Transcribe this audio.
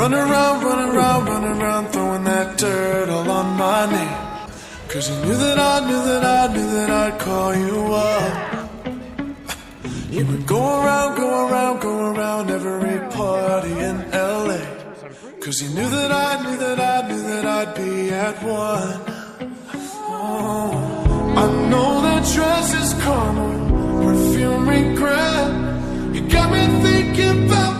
running around, throwing that dirt all on my name. 'Cause you knew that I'd call you up. You would go around every party in LA. 'Cause you knew that I'd be at one. Oh, I know that dress is karma, perfume regret. You got me thinking about